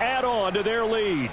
add on to their lead.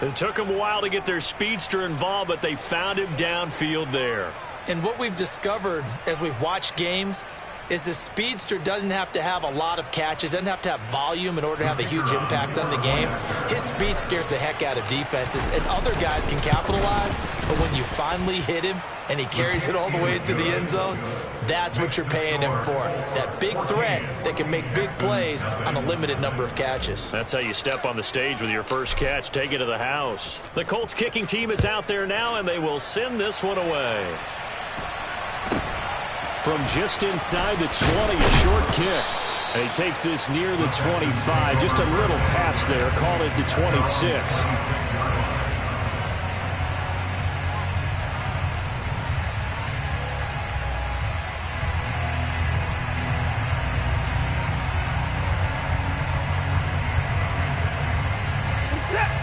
It took them a while to get their speedster involved, but they found him downfield there. And what we've discovered as we've watched games is the speedster doesn't have to have a lot of catches, doesn't have to have volume in order to have a huge impact on the game. His speed scares the heck out of defenses, and other guys can capitalize, but when you finally hit him and he carries it all the way into the end zone, that's what you're paying him for. That big threat that can make big plays on a limited number of catches. That's how you step on the stage with your first catch, take it to the house. The Colts kicking team is out there now, and they will send this one away. From just inside the 20, a short kick. And he takes this near the 25. Just a little pass there. Call it the 26.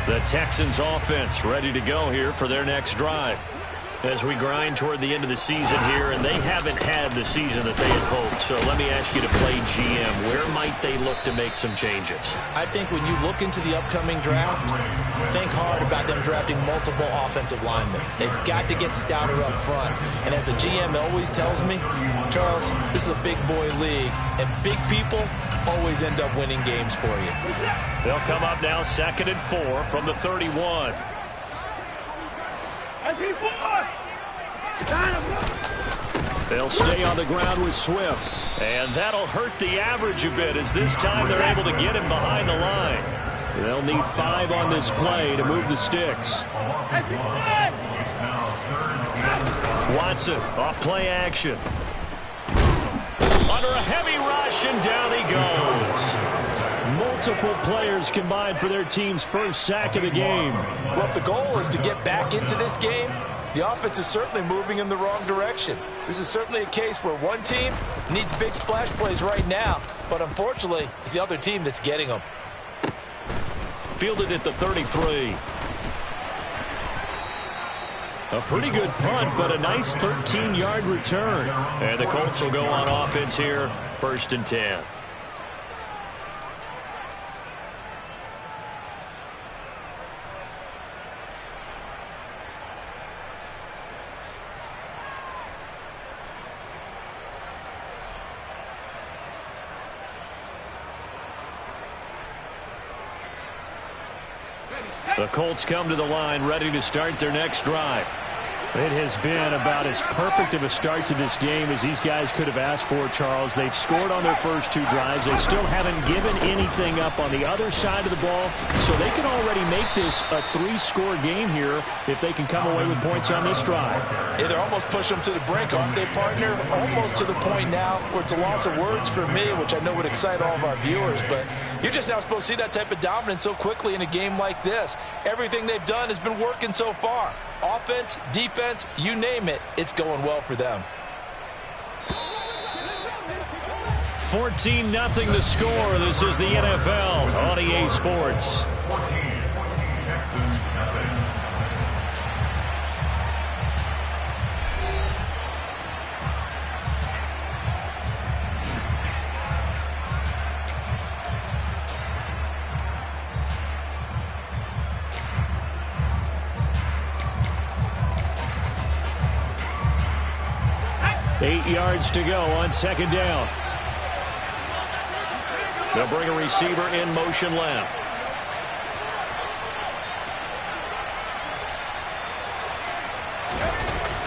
The Texans offense ready to go here for their next drive. As we grind toward the end of the season here, and they haven't had the season that they had hoped. So let me ask you to play GM. Where might they look to make some changes? I think when you look into the upcoming draft, think hard about them drafting multiple offensive linemen. They've got to get stouter up front. And as a GM always tells me, Charles, this is a big boy league, and big people always end up winning games for you. They'll come up now 2nd and 4 from the 31. They'll stay on the ground with Swift. And that'll hurt the average a bit, as this time they're able to get him behind the line. They'll need 5 on this play to move the sticks. Watson off play action. Under a heavy rush, and down he goes. Multiple players combined for their team's first sack of the game. Well, if the goal is to get back into this game, the offense is certainly moving in the wrong direction. This is certainly a case where one team needs big splash plays right now, but unfortunately, it's the other team that's getting them. Fielded at the 33. A pretty good punt, but a nice 13-yard return. And the Colts will go on offense here, 1st and 10. The Colts come to the line ready to start their next drive. It has been about as perfect of a start to this game as these guys could have asked for, Charles. They've scored on their first 2 drives. They still haven't given anything up on the other side of the ball, so they can already make this a 3-score game here if they can come away with points on this drive. Yeah, they're almost pushing them to the brink, aren't they, partner? Almost to the point now where it's a loss of words for me, which I know would excite all of our viewers, but you're just now supposed to see that type of dominance so quickly in a game like this. Everything they've done has been working so far. Offense, defense, you name it, it's going well for them. 14-0 the score. This is the NFL on EA Sports. Eight yards to go on 2nd down. They'll bring a receiver in motion left.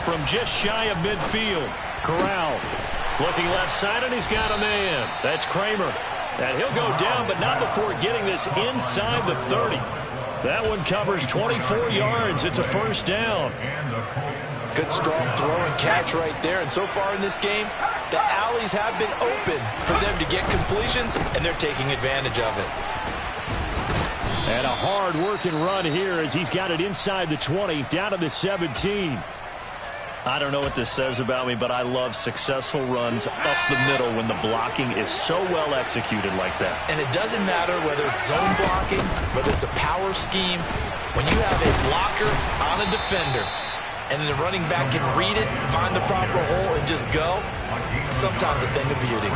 From just shy of midfield, Corral looking left side, and he's got a man. That's Kramer. And he'll go down, but not before getting this inside the 30. That one covers 24 yards. It's a 1st down. Good strong throw and catch right there. And so far in this game, the alleys have been open for them to get completions, and they're taking advantage of it. And a hard-working run here as he's got it inside the 20, down to the 17. I don't know what this says about me, but I love successful runs up the middle when the blocking is so well executed like that. And it doesn't matter whether it's zone blocking, whether it's a power scheme. When you have a blocker on a defender, and the running back can read it, find the proper hole, and just go, sometimes a thing of beauty.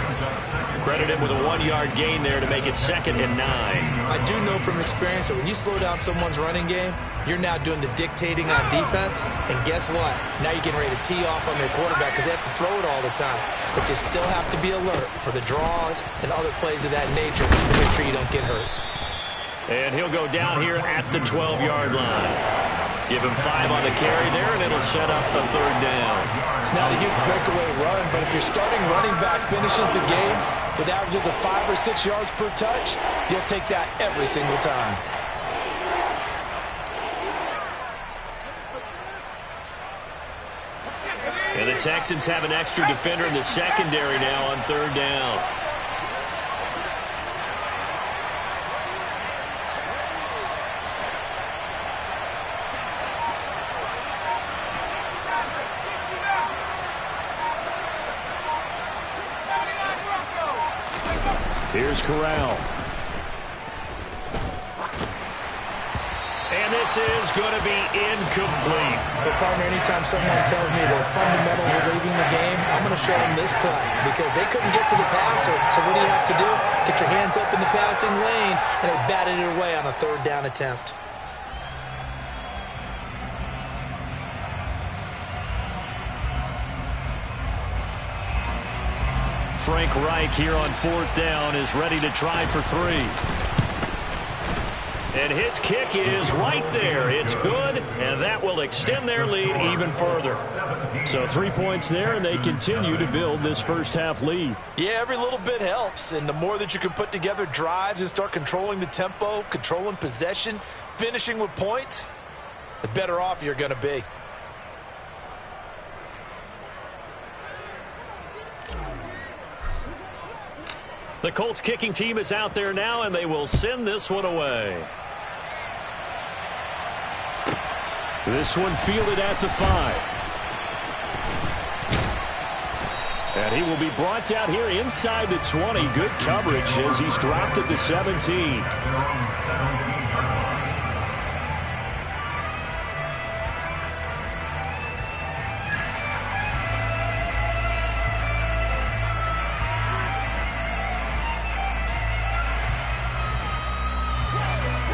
Credit him with a 1-yard gain there to make it 2nd and 9. I do know from experience that when you slow down someone's running game, you're now doing the dictating on defense, and guess what? Now you're getting ready to tee off on their quarterback because they have to throw it all the time. But you still have to be alert for the draws and other plays of that nature to make sure you don't get hurt. And he'll go down here at the 12-yard line. Give him 5 on the carry there, and it'll set up a 3rd down. It's not a huge breakaway run, but if your starting running back finishes the game with averages of 5 or 6 yards per touch, you'll take that every single time. And the Texans have an extra defender in the secondary now on 3rd down. Here's Corral. And this is going to be incomplete. But, partner, anytime someone tells me the fundamentals are leaving the game, I'm going to show them this play because they couldn't get to the passer. So what do you have to do? Get your hands up in the passing lane, and they batted it away on a 3rd down attempt. Frank Reich here on 4th down is ready to try for 3. And his kick is right there. It's good, and that will extend their lead even further. So 3 points there, and they continue to build this first-half lead. Yeah, every little bit helps, and the more that you can put together drives and start controlling the tempo, controlling possession, finishing with points, the better off you're going to be. The Colts kicking team is out there now, and they will send this one away. This one fielded at the 5. And he will be brought down here inside the 20. Good coverage as he's dropped at the 17.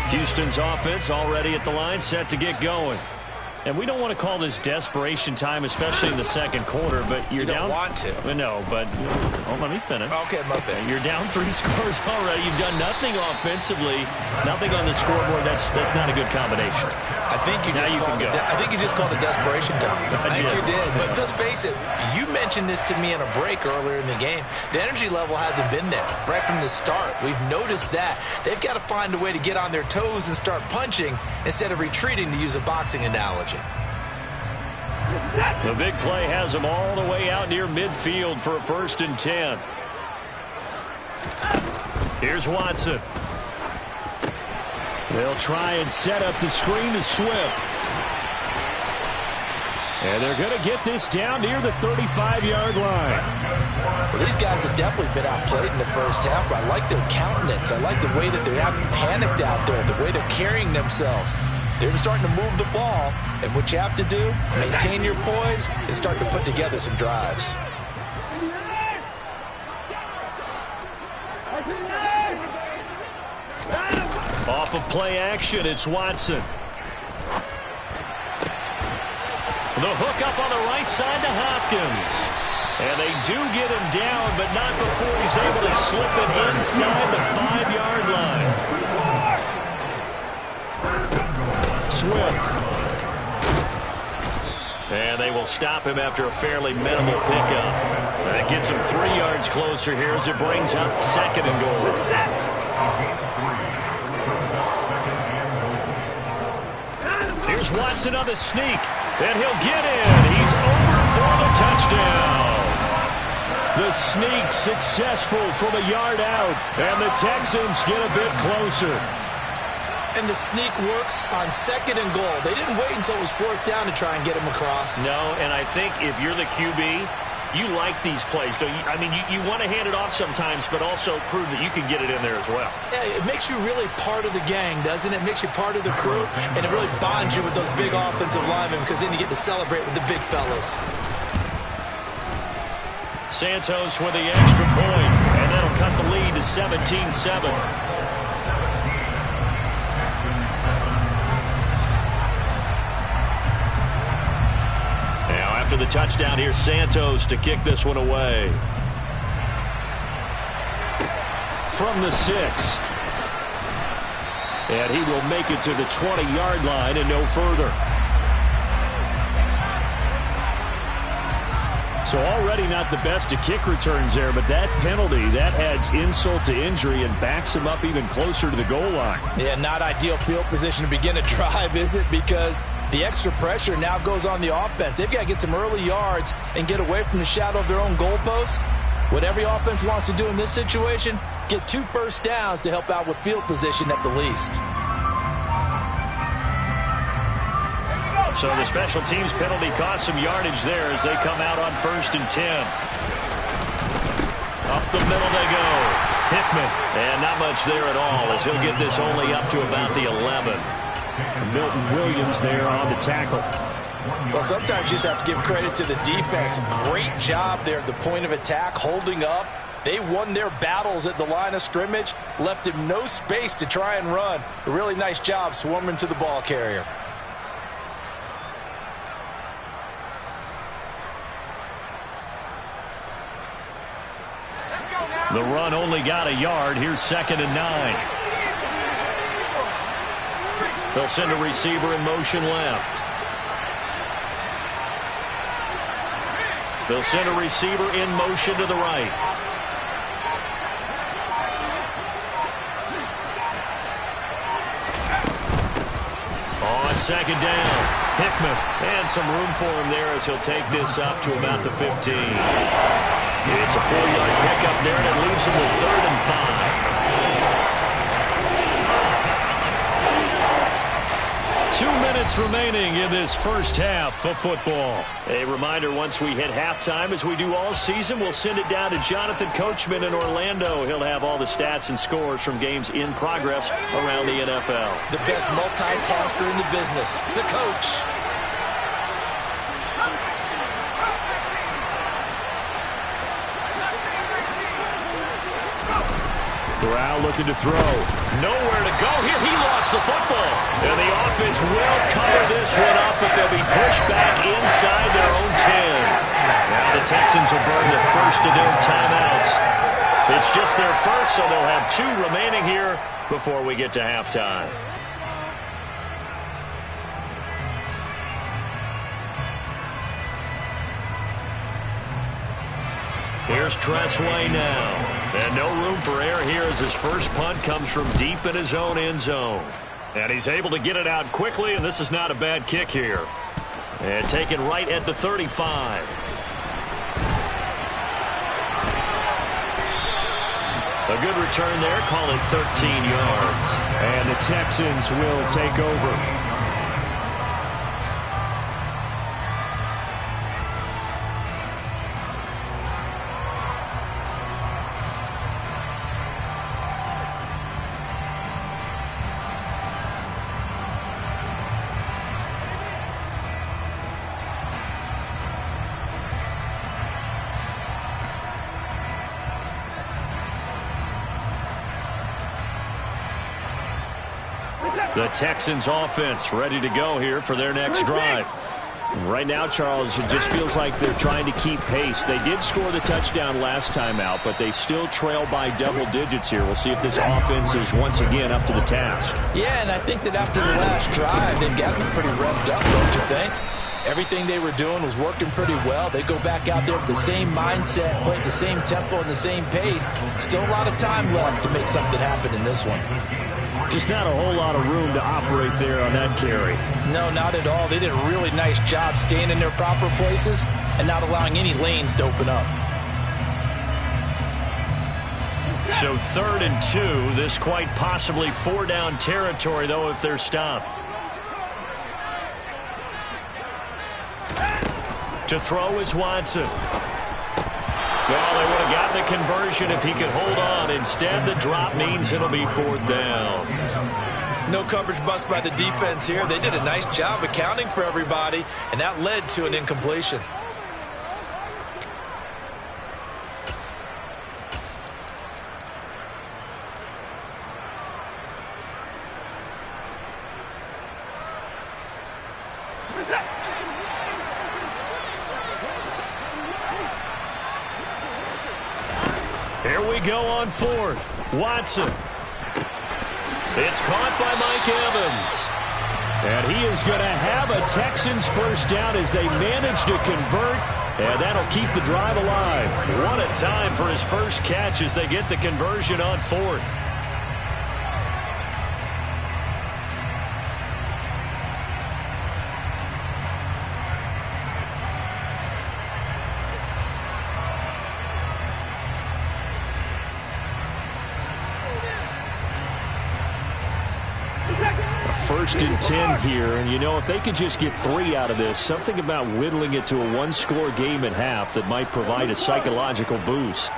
Houston's offense already at the line, set to get going. And we don't want to call this desperation time, especially in the 2nd quarter, but you're down. You don't want to. No, but let me finish. Okay, my bad. You're down 3 scores already. You've done nothing offensively, nothing on the scoreboard. That's not a good combination. I think you just called it desperation time. I think you did. But let's face it, you mentioned this to me in a break earlier in the game. The energy level hasn't been there right from the start. We've noticed that. They've got to find a way to get on their toes and start punching instead of retreating, to use a boxing analogy. The big play has them all the way out near midfield for a 1st and 10. Here's Watson. They'll try and set up the screen to Swift. And they're going to get this down near the 35-yard line. Well, these guys have definitely been outplayed in the first half, but I like their countenance. I like the way that they haven't panicked out there, the way they're carrying themselves. They're starting to move the ball, and what you have to do, maintain your poise and start to put together some drives. Off of play action, it's Watson. The hook up on the right side to Hopkins. And they do get him down, but not before he's able to slip it inside the 5-yard line. Swift. And they will stop him after a fairly minimal pickup. That gets him 3 yards closer here as it brings up 2nd and goal. Here's Watson on the sneak, and he'll get in. He's over for the touchdown. The sneak successful from a yard out, and the Texans get a bit closer. And the sneak works on 2nd and goal. They didn't wait until it was 4th down to try and get him across. No, and I think if you're the QB, You like these plays, don't you? I mean, you want to hand it off sometimes, but also prove that you can get it in there as well. Yeah, it makes you really part of the gang, doesn't it? It makes you part of the crew, and it really bonds you with those big offensive linemen because then you get to celebrate with the big fellas. Santos with the extra point, and that'll cut the lead to 17-7. After the touchdown, here's Santos to kick this one away. From the 6. And he will make it to the 20-yard line and no further. So already not the best of kick returns there, but that penalty, that adds insult to injury and backs him up even closer to the goal line. Yeah, not ideal field position to begin a drive, is it? Because the extra pressure now goes on the offense. They've got to get some early yards and get away from the shadow of their own goalposts. What every offense wants to do in this situation, get 2 first downs to help out with field position at the least. So the special teams penalty cost some yardage there as they come out on 1st and 10. Up the middle they go. Hickman. And not much there at all as he'll get this only up to about the 11. Milton Williams there on the tackle. Well, sometimes you just have to give credit to the defense. Great job there at the point of attack, holding up. They won their battles at the line of scrimmage, left him no space to try and run. A really nice job swarming to the ball carrier. The run only got a yard. Here's 2nd and 9. They'll send a receiver in motion left. They'll send a receiver in motion to the right. On 2nd down, Hickman. And some room for him there as he'll take this up to about the 15. It's a 4-yard pickup there, and it leaves him with 3rd and 5. 2 minutes remaining in this first half of football. A reminder, once we hit halftime, as we do all season, we'll send it down to Jonathan Coachman in Orlando. He'll have all the stats and scores from games in progress around the NFL. The best multitasker in the business, the coach. Corral looking to throw. Nowhere to go here. He lost the football. And the offense will cover this one up, but they'll be pushed back inside their own 10. Now the Texans will burn the first of their timeouts. It's just their first, so they'll have 2 remaining here before we get to halftime. Here's Tressway now. And no room for error here as his first punt comes from deep in his own end zone. And he's able to get it out quickly, and this is not a bad kick here. And taken right at the 35. A good return there, call it 13 yards. And the Texans will take over. The Texans offense ready to go here for their next drive. Right now, Charles, it just feels like they're trying to keep pace. They did score the touchdown last time out, but they still trail by double digits here. We'll see if this offense is once again up to the task. Yeah, and I think that after the last drive, they've got them pretty revved up, don't you think? Everything they were doing was working pretty well. They go back out there with the same mindset, play at the same tempo and the same pace. Still a lot of time left to make something happen in this one. Just not a whole lot of room to operate there on that carry. No, not at all. They did a really nice job staying in their proper places and not allowing any lanes to open up. So 3rd and 2. This quite possibly 4-down territory, though, if they're stopped. To throw is Watson. Well, they would have gotten the conversion if he could hold on. Instead, the drop means it'll be 4th down. No coverage bust by the defense here. They did a nice job accounting for everybody, and that led to an incompletion. Here we go on 4th. Watson. It's caught by Mike Evans. And he is going to have a Texans first down as they manage to convert. And that'll keep the drive alive. What a time for his first catch as they get the conversion on 4th. First and 10 here, and you know, if they could just get 3 out of this, something about whittling it to a one-score game at half that might provide a psychological boost.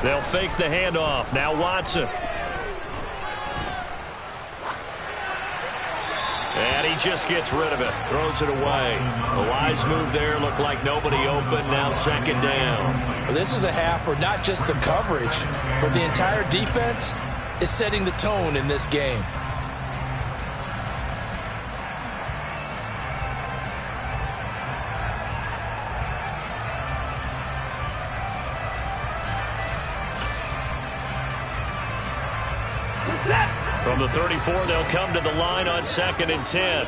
They'll fake the handoff. Now Watson. And he just gets rid of it. Throws it away. The wise move there. Looked like nobody open. Now 2nd down. Well, this is a half where not just the coverage, but the entire defense is setting the tone in this game. From the 34, they'll come to the line on 2nd and 10.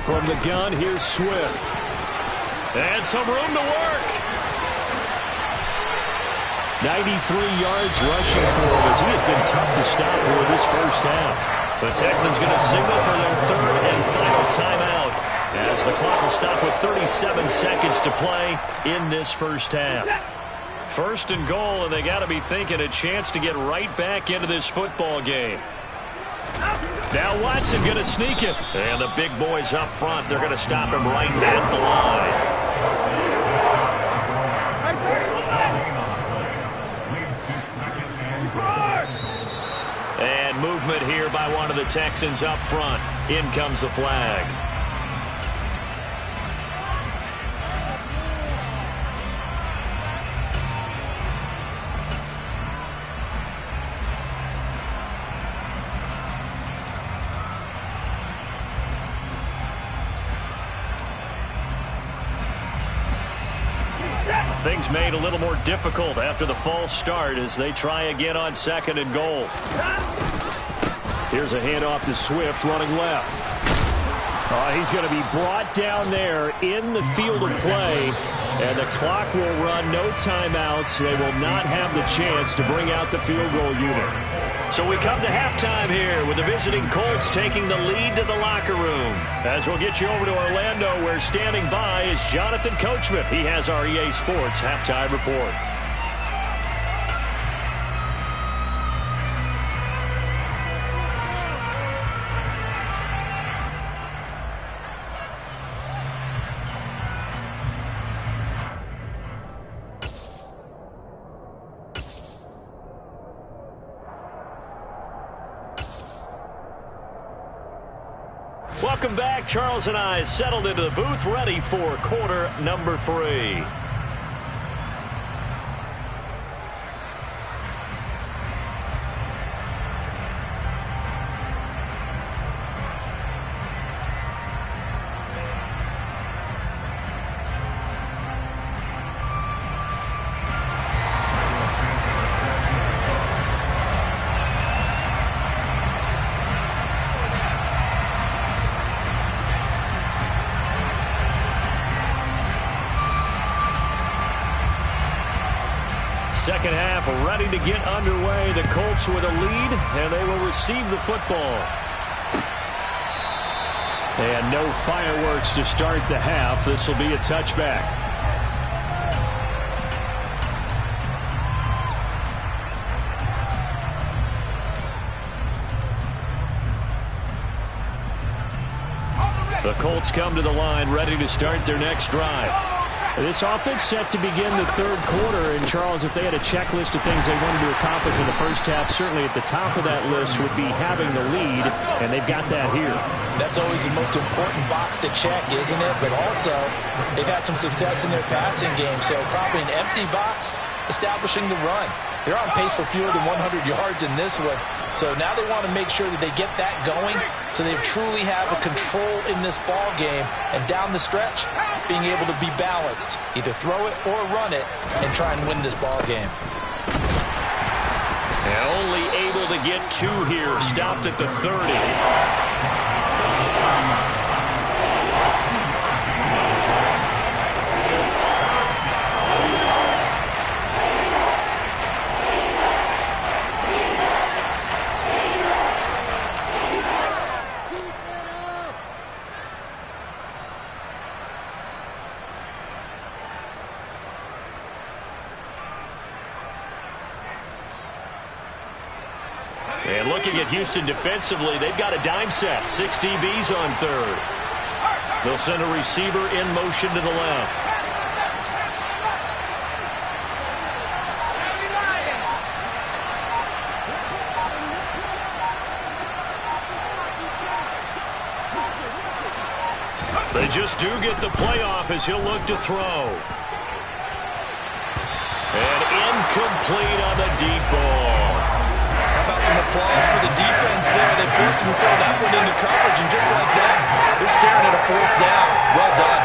From the gun, here's Swift. And some room to work. 93 yards rushing for him as he has been tough to stop for this first half. The Texans going to signal for their 3rd and final timeout as the clock will stop with 37 seconds to play in this first half. 1st and goal, and they got to be thinking a chance to get right back into this football game. Now Watson going to sneak it. And the big boys up front, they're going to stop him right at the line. And movement here by one of the Texans up front. In comes the flag. Things made a little more difficult after the false start as they try again on 2nd and goal. Here's a handoff to Swift running left. He's going to be brought down there in the field of play, and the clock will run. No timeouts. They will not have the chance to bring out the field goal unit. So we come to halftime here with the visiting Colts taking the lead to the locker room. As we'll get you over to Orlando, where standing by is Jonathan Coachman. He has our EA Sports halftime report. Welcome back. Charles and I settled into the booth, ready for quarter number 3. Second half ready to get underway. The Colts with a lead, and they will receive the football. And no fireworks to start the half. This will be a touchback. The Colts come to the line ready to start their next drive. This offense set to begin the third quarter. And, Charles, if they had a checklist of things they wanted to accomplish in the first half, certainly at the top of that list would be having the lead, and they've got that here. That's always the most important box to check, isn't it? But also, they've had some success in their passing game, so probably an empty box establishing the run. They're on pace for fewer than 100 yards in this one. So now they want to make sure that they get that going so they truly have a control in this ball game. And down the stretch, being able to be balanced. Either throw it or run it and try and win this ball game. And only able to get 2 here. Stopped at the 30. And looking at Houston defensively, they've got a dime set. 6 DBs on third. They'll send a receiver in motion to the left. They just do get the playoff as he'll look to throw. And incomplete on the deep ball. Some applause for the defense there. They forced him to throw that one into coverage, and just like that, they're staring at a 4th down. Well done.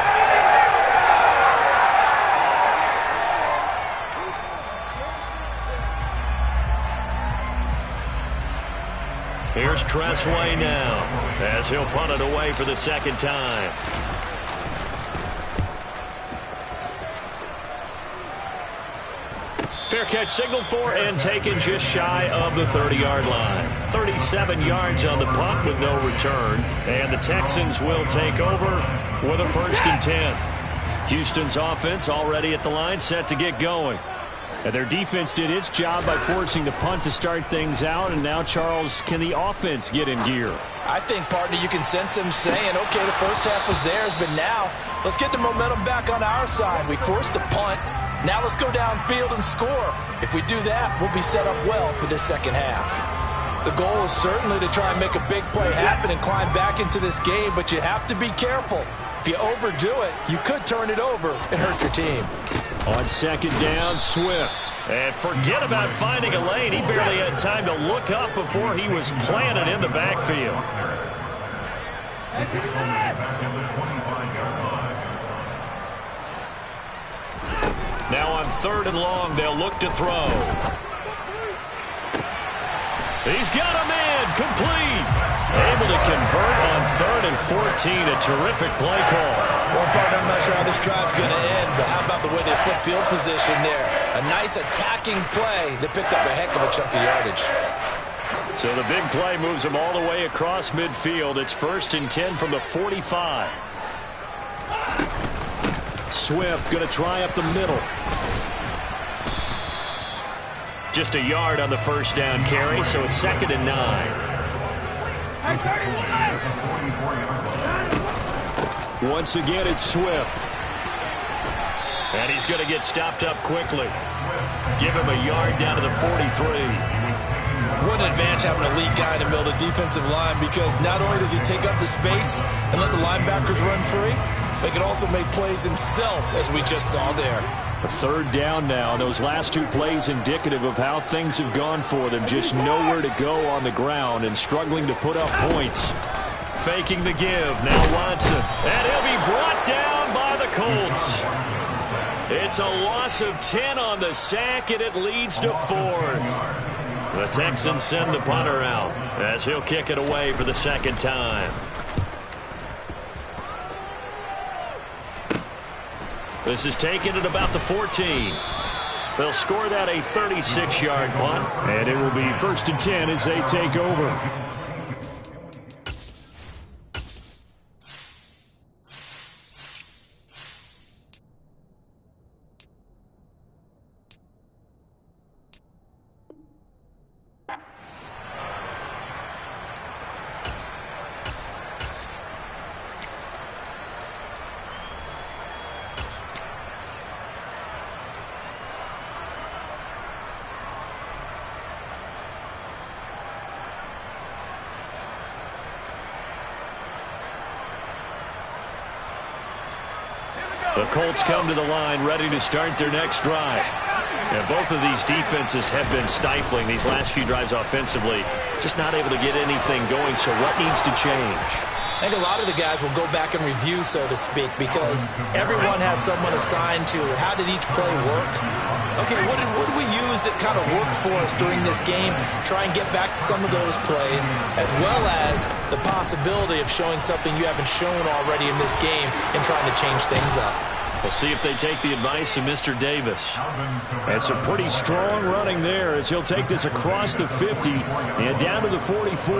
Here's Tressway now as he'll punt it away for the second time. Fair catch signaled for and taken just shy of the 30-yard line. 37 yards on the punt with no return. And the Texans will take over with a 1st and 10. Houston's offense already at the line, set to get going. And their defense did its job by forcing the punt to start things out. And now, Charles, can the offense get in gear? I think, partner, you can sense them saying, okay, the first half was theirs, but now let's get the momentum back on our side. We forced a punt. Now let's go downfield and score. If we do that, we'll be set up well for this second half. The goal is certainly to try and make a big play happen and climb back into this game, but you have to be careful. If you overdo it, you could turn it over and hurt your team. On second down, Swift. And forget about finding a lane. He barely had time to look up before he was planted in the backfield. Now on 3rd and long, they'll look to throw. He's got a man, complete. Able to convert on 3rd and 14, a terrific play call. Well, partner, I'm not sure how this drive's going to end, but how about the way they flip field position there? A nice attacking play that picked up a heck of a chunk of yardage. So the big play moves them all the way across midfield. It's 1st and 10 from the 45. Swift going to try up the middle. Just a yard on the first down carry, so it's 2nd and 9. Once again, it's Swift. And he's going to get stopped up quickly. Give him a yard down to the 43. What an advantage having a lead guy in the middle of the defensive line, because not only does he take up the space and let the linebackers run free, but he can also make plays himself, as we just saw there. A 3rd down now. Those last 2 plays indicative of how things have gone for them. Just nowhere to go on the ground and struggling to put up points. Faking the give. Now Watson. And he'll be brought down by the Colts. It's a loss of 10 on the sack, and it leads to 4th. The Texans send the punter out as he'll kick it away for the 2nd time. This is taken at about the 14. They'll score that a 36-yard punt, and it will be 1st and 10 as they take over. The Colts come to the line ready to start their next drive. And both of these defenses have been stifling these last few drives offensively. Just not able to get anything going, so what needs to change? I think a lot of the guys will go back and review, so to speak, because everyone has someone assigned to how did each play work. Okay, what did we use that kind of worked for us during this game? Try and get back to some of those plays, as well as the possibility of showing something you haven't shown already in this game and trying to change things up. We'll see if they take the advice of Mr. Davis. And some pretty strong running there as he'll take this across the 50 and down to the 44.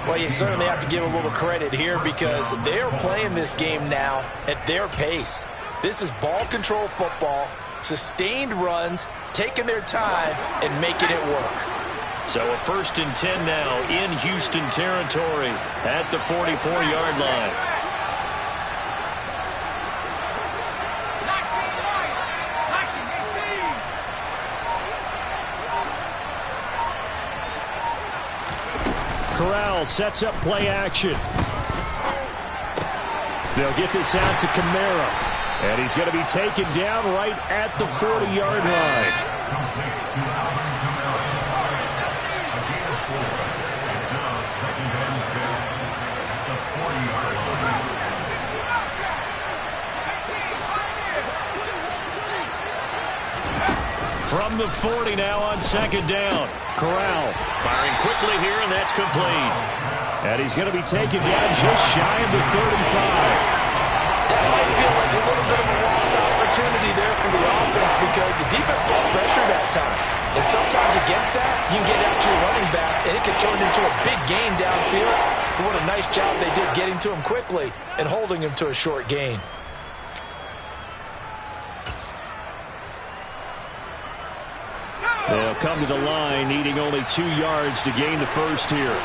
Well, you certainly have to give a little credit here because they're playing this game now at their pace. This is ball control football, sustained runs, taking their time, and making it work. So a 1st and 10 now in Houston territory at the 44-yard line. Corral sets up play action. They'll get this out to Kamara. And he's going to be taken down right at the 40-yard line. From the 40 now on 2nd down. Corral firing quickly here, and that's complete. And he's going to be taken down just shy of the 35. That might feel like a little bit of a lost opportunity there for the offense because the defense brought pressure that time. And sometimes against that, you can get out to your running back, and it can turn into a big gain downfield. But what a nice job they did getting to him quickly and holding him to a short gain. They'll come to the line, needing only 2 yards to gain the first here.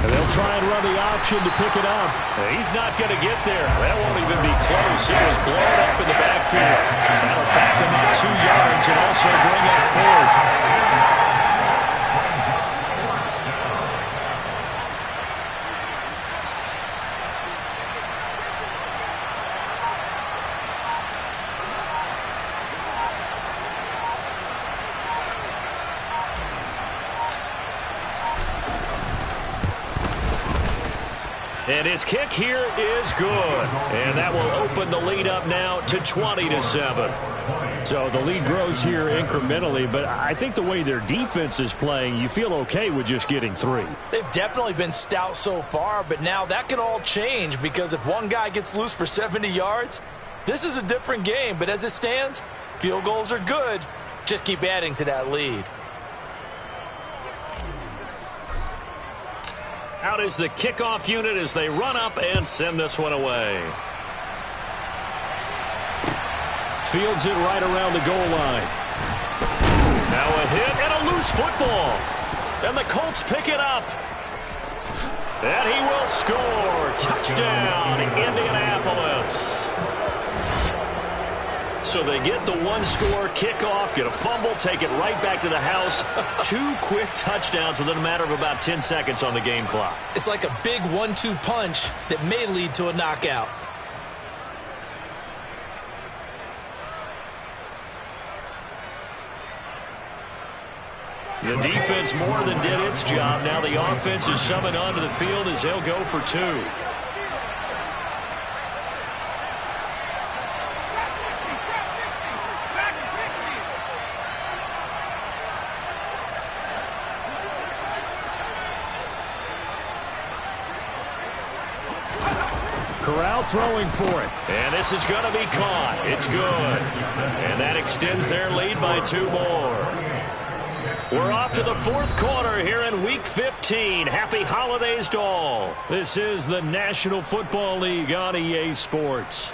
And they'll try and run the option to pick it up. He's not going to get there. That won't even be close. He was blown up in the backfield. That'll back him up 2 yards and also bring up 4th. And his kick here is good. And that will open the lead up now to 20-7. So the lead grows here incrementally, but I think the way their defense is playing, you feel okay with just getting 3. They've definitely been stout so far, but now that can all change because if one guy gets loose for 70 yards, this is a different game. But as it stands, field goals are good. Just keep adding to that lead. Out is the kickoff unit as they run up and send this one away. Fields it right around the goal line. Now a hit and a loose football. And the Colts pick it up. And he will score. Touchdown, Indianapolis. So they get the 1-score kickoff, get a fumble, take it right back to the house. 2 quick touchdowns within a matter of about 10 seconds on the game clock. It's like a big 1-2 punch that may lead to a knockout. The defense more than did its job. Now the offense is summoned onto the field as they'll go for 2. Corral throwing for it. And this is going to be caught. It's good. And that extends their lead by 2 more. We're off to the 4th quarter here in Week 15. Happy holidays to all. This is the National Football League on EA Sports.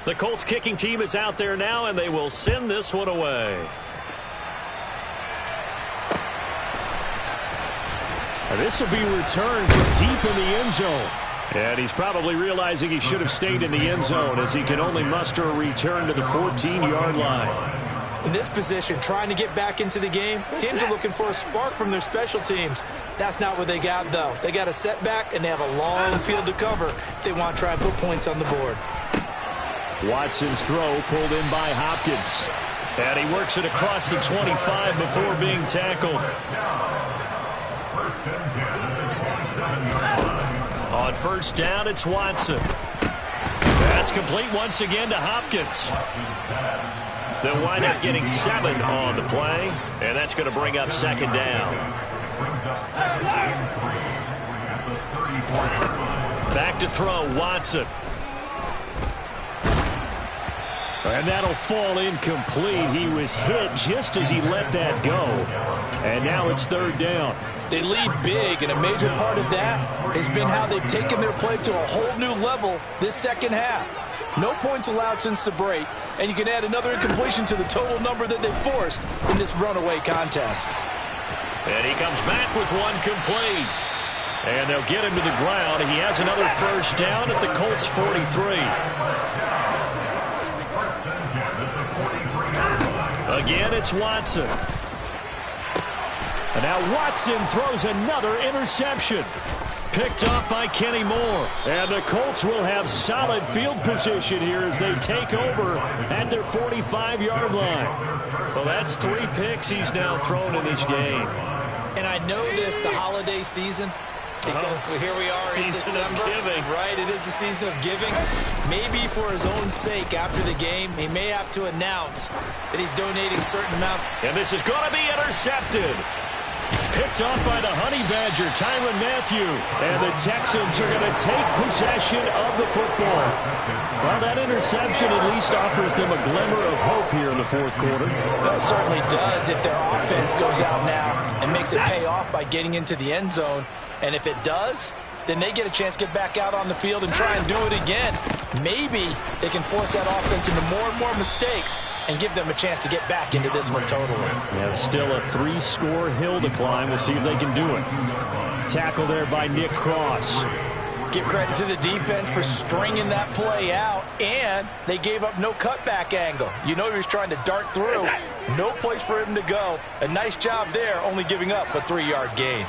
The Colts kicking team is out there now, and they will send this one away. And this will be returned from deep in the end zone. And he's probably realizing he should have stayed in the end zone as he can only muster a return to the 14-yard line. In this position, trying to get back into the game, teams are looking for a spark from their special teams. That's not what they got, though. They got a setback, and they have a long field to cover if they want to try and put points on the board. Watson's throw pulled in by Hopkins. And he works it across the 25 before being tackled. On first down, it's Watson. That's complete once again to Hopkins. They'll wind up getting 7 on the play, and that's going to bring up second down. Back to throw, Watson. And that'll fall incomplete. He was hit just as he let that go. And now it's third down. They lead big, and a major part of that has been how they've taken their play to a whole new level this second half. No points allowed since the break, and you can add another incompletion to the total number that they forced in this runaway contest. And he comes back with one complete. And they'll get him to the ground. He has another first down at the Colts 43. Again, it's Watson. And now Watson throws another interception. Picked off by Kenny Moore. And the Colts will have solid field position here as they take over at their 45-yard line. Well, that's 3 picks he's now thrown in this game. And I know this, the holiday season, because here we are in December. Right, it is the season of giving. Maybe for his own sake after the game, he may have to announce that he's donating certain amounts. And this is going to be intercepted. Picked off by the Honey Badger, Tyrann Mathieu. And the Texans are going to take possession of the football. Well, that interception at least offers them a glimmer of hope here in the fourth quarter. Well, it certainly does if their offense goes out now and makes it pay off by getting into the end zone. And if it does, then they get a chance to get back out on the field and try and do it again. Maybe they can force that offense into more and more mistakes and give them a chance to get back into this one totally. Yeah, still a 3-score hill to climb. We'll see if they can do it. Tackle there by Nick Cross. Give credit to the defense for stringing that play out, and they gave up no cutback angle. You know he was trying to dart through. No place for him to go. A nice job there, only giving up a 3-yard gain.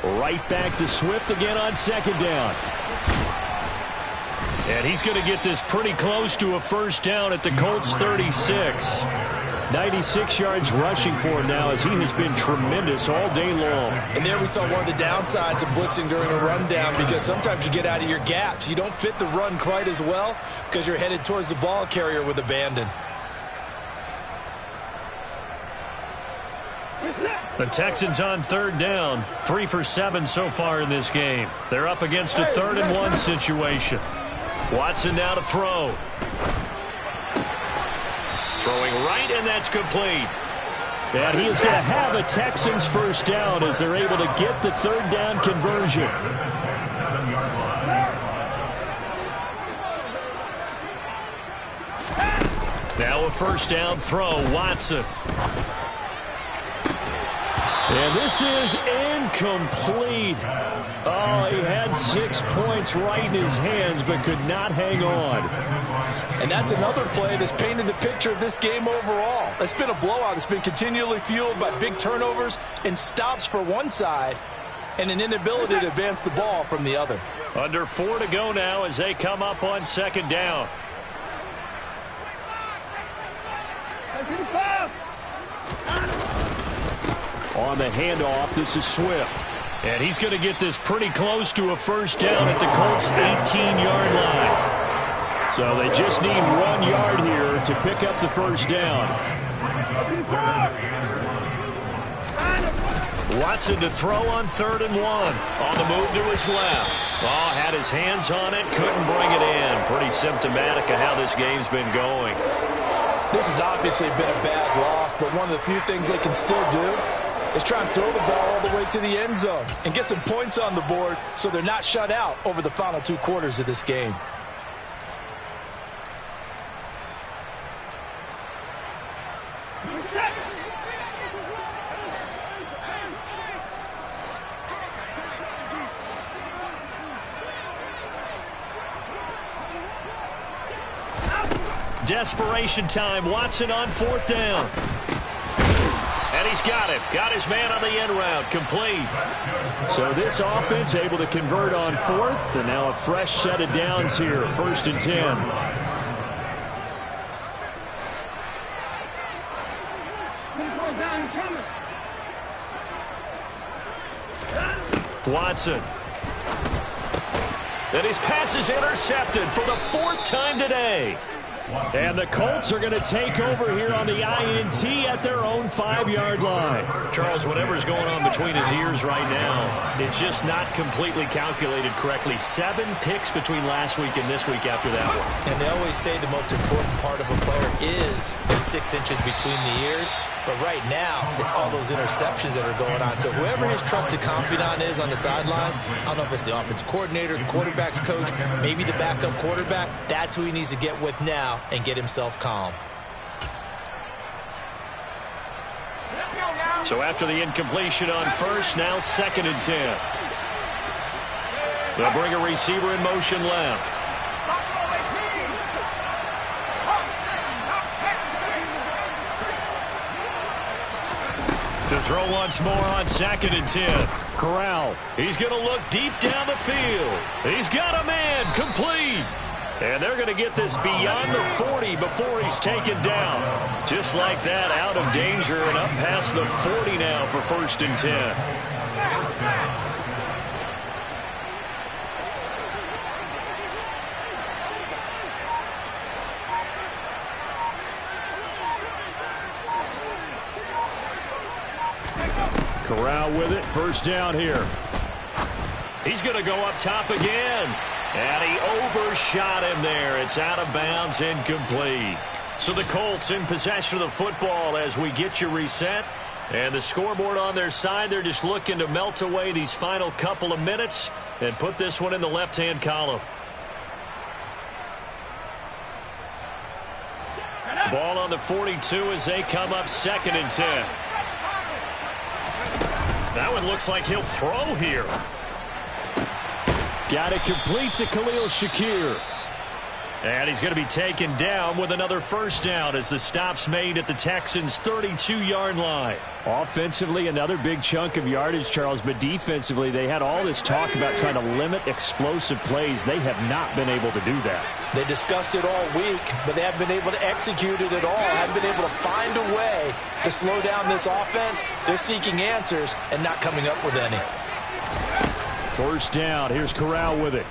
Right back to Swift again on second down. And he's going to get this pretty close to a first down at the Colts 36. 96 yards rushing for him now as he has been tremendous all day long. And there we saw one of the downsides of blitzing during a rundown, because sometimes you get out of your gaps. You don't fit the run quite as well because you're headed towards the ball carrier with abandon. The Texans on third down. 3 for 7 so far in this game. They're up against a 3rd and 1 situation. Watson now to throw. Throwing right, and that's complete. And he is going to have a Texans first down as they're able to get the 3rd down conversion. Now a first down throw, Watson. And this is incomplete. Oh, he had 6 points right in his hands, but could not hang on. And that's another play that's painted the picture of this game overall. It's been a blowout. It's been continually fueled by big turnovers and stops for one side and an inability to advance the ball from the other. Under 4 to go now as they come up on second down. On the handoff, this is Swift. And he's going to get this pretty close to a first down at the Colts' 18-yard line. So they just need 1 yard here to pick up the first down. Watson to throw on 3rd and 1. On the move to his left. Oh, had his hands on it, couldn't bring it in. Pretty symptomatic of how this game's been going. This has obviously been a bad loss, but one of the few things they can still do is try and throw the ball all the way to the end zone and get some points on the board so they're not shut out over the final 2 quarters of this game. Desperation time. Watson on 4th down. And he's got it. Got his man on the end route. Complete. So this offense able to convert on 4th. And now a fresh set of downs here. 1st and 10. Watson. And his pass is intercepted for the 4th time today. And the Colts are going to take over here on the INT at their own 5-yard line. Charles, whatever's going on between his ears right now, it's just not completely calculated correctly. 7 picks between last week and this week after that one. And they always say the most important part of a player is the 6 inches between the ears. But right now, it's all those interceptions that are going on. So whoever his trusted confidant is on the sidelines, I don't know if it's the offense coordinator, the quarterback's coach, maybe the backup quarterback, that's who he needs to get with now and get himself calm. So after the incompletion on 1st, now 2nd and 10. They'll bring a receiver in motion left. To throw once more on 2nd and 10. Corral. He's going to look deep down the field. He's got a man. Complete. And they're going to get this beyond the 40 before he's taken down. Just like that, out of danger and up past the 40 now for 1st and 10. Corral with it. 1st down here. He's going to go up top again. And he overshot him there. It's out of bounds, incomplete. So the Colts in possession of the football as we get you reset. And the scoreboard on their side, they're just looking to melt away these final couple of minutes and put this one in the left-hand column. Ball on the 42 as they come up 2nd and 10. That one looks like he'll throw here. Got it complete to Khalil Shakir. And he's going to be taken down with another 1st down as the stop's made at the Texans' 32-yard line. Offensively, another big chunk of yardage, Charles, but defensively, they had all this talk about trying to limit explosive plays. They have not been able to do that. They discussed it all week, but they haven't been able to execute it at all. Haven't been able to find a way to slow down this offense. They're seeking answers and not coming up with any. 1st down. Here's Corral with it.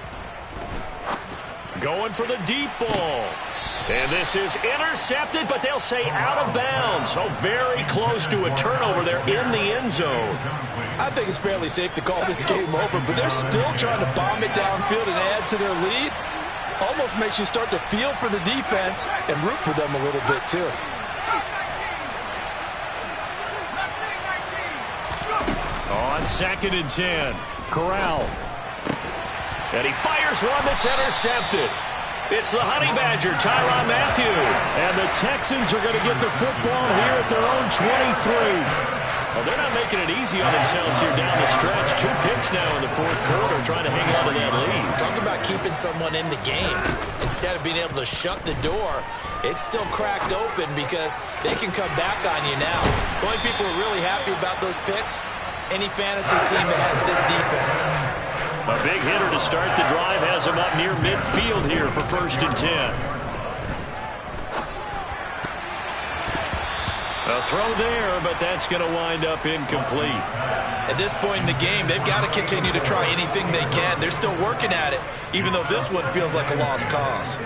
Going for the deep ball. And this is intercepted, but they'll say out of bounds. So very close to a turnover there in the end zone. I think it's fairly safe to call this game over, but they're still trying to bomb it downfield and add to their lead. Almost makes you start to feel for the defense and root for them a little bit, too. On 2nd and 10, Corral. And he fires one that's intercepted. It's the Honey Badger, Tyrann Mathieu. And the Texans are going to get the football here at their own 23. Well, they're not making it easy on themselves here down the stretch. 2 picks now in the 4th quarter trying to hang on to that lead. Talk about keeping someone in the game. Instead of being able to shut the door, it's still cracked open because they can come back on you now. The only people who are really happy about those picks, any fantasy team that has this defense. A big hitter to start the drive has him up near midfield here for 1st and 10. A throw there, but that's going to wind up incomplete. At this point in the game, they've got to continue to try anything they can. They're still working at it, even though this one feels like a lost cause.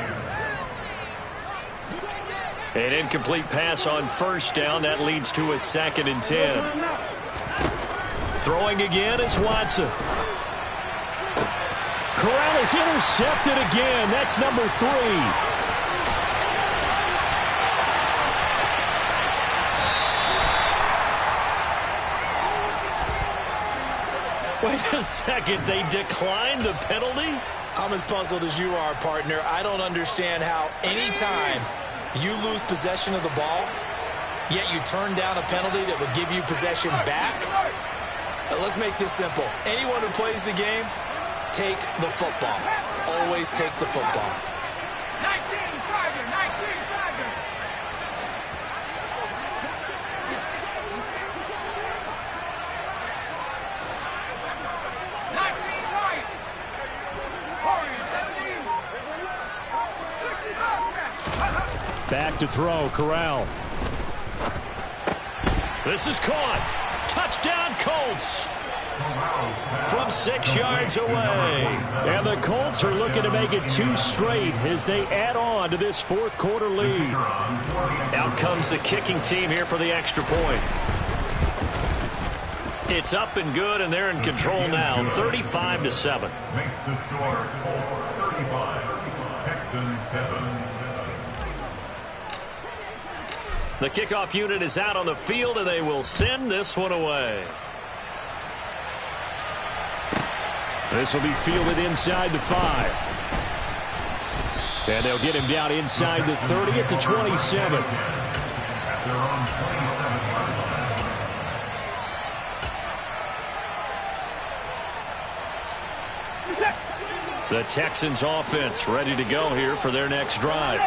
An incomplete pass on 1st down. That leads to a 2nd and 10. Throwing again is Watson. Corral is intercepted again. That's number 3. Wait a second, they declined the penalty? I'm as puzzled as you are, partner. I don't understand how anytime you lose possession of the ball, yet you turn down a penalty that would give you possession back. Let's make this simple. Anyone who plays the game, take the football. Always take the football. 19, 19. back to throw. Corral. This is caught. Touchdown, Colts. From 6 yards away. And the Colts are looking to make it 2 straight as they add on to this fourth quarter lead. Out comes the kicking team here for the extra point. It's up and good, and they're in control now, 35-7. Makes the score Colts 35, Texans 7. The kickoff unit is out on the field, and they will send this one away. This will be fielded inside the 5. And they'll get him down inside the 30 at the 27. The Texans offense ready to go here for their next drive.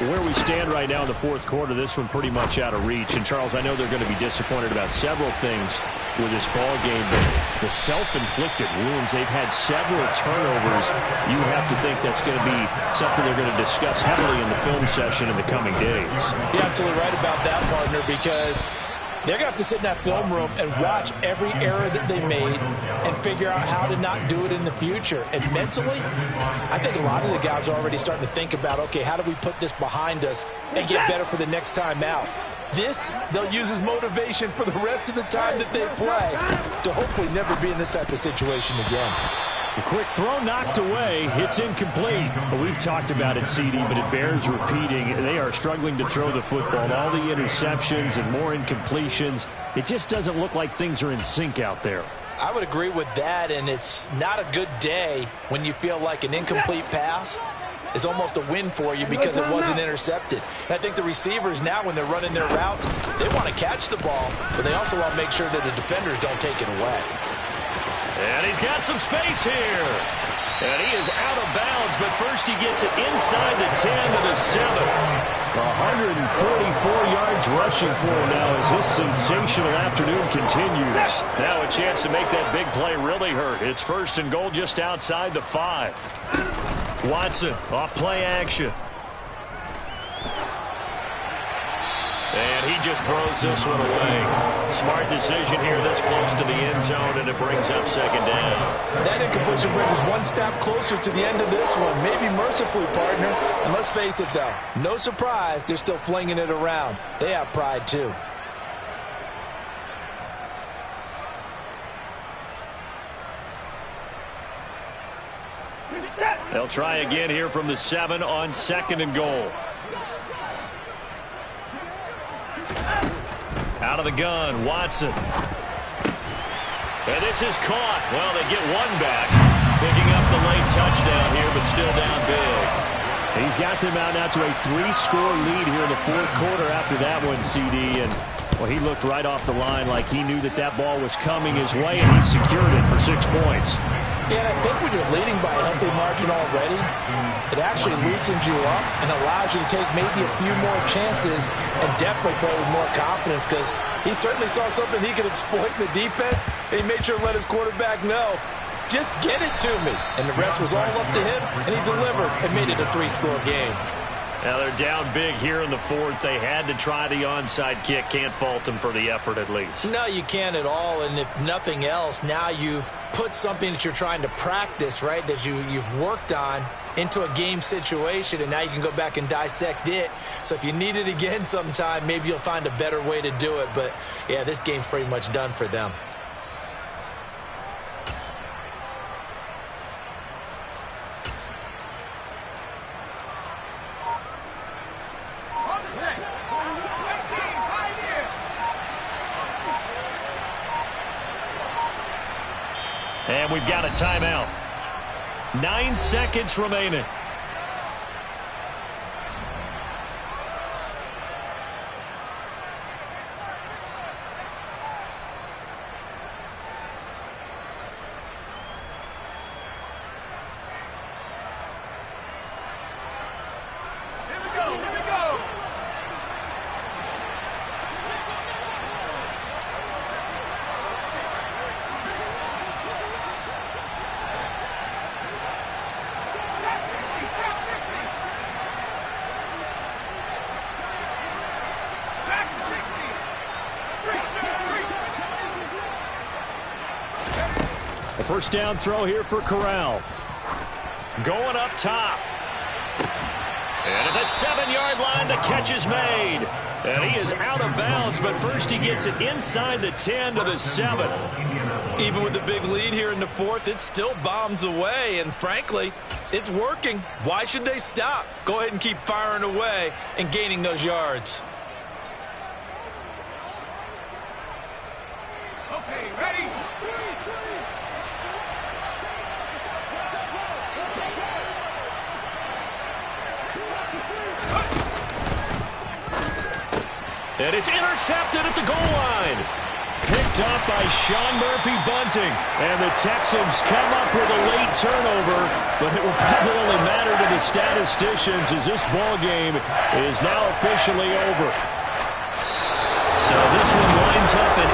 Where we stand right now in the fourth quarter, this one pretty much out of reach. And, Charles, I know they're going to be disappointed about several things with this ball game, but the self-inflicted wounds, they've had several turnovers. You have to think that's going to be something they're going to discuss heavily in the film session in the coming days. You're absolutely right about that, partner, because they're going to have to sit in that film room and watch every error that they made and figure out how to not do it in the future. And mentally, I think a lot of the guys are already starting to think about, okay, how do we put this behind us and get better for the next time out? This, they'll use as motivation for the rest of the time that they play to hopefully never be in this type of situation again. A quick throw knocked away. It's incomplete. Well, we've talked about it, CD, but it bears repeating. They are struggling to throw the football. All the interceptions and more incompletions. It just doesn't look like things are in sync out there. I would agree with that, and it's not a good day when you feel like an incomplete pass is almost a win for you because it wasn't intercepted. And I think the receivers now, when they're running their routes, they want to catch the ball, but they also want to make sure that the defenders don't take it away. And he's got some space here. And he is out of bounds, but first he gets it inside the 10 to the 7. 144 yards rushing for him now as this sensational afternoon continues. Now a chance to make that big play really hurt. It's first and goal just outside the 5. Watson off play action. And he just throws this one away. Smart decision here this close to the end zone, and it brings up second down. That incompletion brings us one step closer to the end of this one. Maybe mercifully, partner. And let's face it, though, no surprise, they're still flinging it around. They have pride, too. They'll try again here from the 7 on second and goal. Out of the gun, Watson. And this is caught. Well, they get one back. Picking up the late touchdown here, but still down big. He's got them out now to a 3-score lead here in the fourth quarter after that one, CD. And, well, he looked right off the line like he knew that that ball was coming his way, and he secured it for 6 points. Yeah, and I think when you're leading by a healthy margin already, it actually loosens you up and allows you to take maybe a few more chances and definitely play with more confidence, because he certainly saw something he could exploit in the defense, and he made sure to let his quarterback know, just get it to me. And the rest was all up to him, and he delivered and made it a 3-score game. Now they're down big here in the fourth. They had to try the onside kick. Can't fault them for the effort at least. No, you can't at all. And if nothing else, now you've put something that you're trying to practice, right, that you've worked on into a game situation, and now you can go back and dissect it. So if you need it again sometime, maybe you'll find a better way to do it. But, yeah, this game's pretty much done for them. And we've got a timeout. 9 seconds remaining. A first down throw here for Corral. Going up top. And at the 7-yard line, the catch is made. And he is out of bounds, but first he gets it inside the 10 to the 7. Even with the big lead here in the fourth, it still bombs away, and frankly, it's working. Why should they stop? Go ahead and keep firing away and gaining those yards. Okay, ready? And it's intercepted at the goal line. Picked up by Sean Murphy-Bunting. And the Texans come up with a late turnover, but it will probably only matter to the statisticians as this ball game is now officially over. So this one winds up an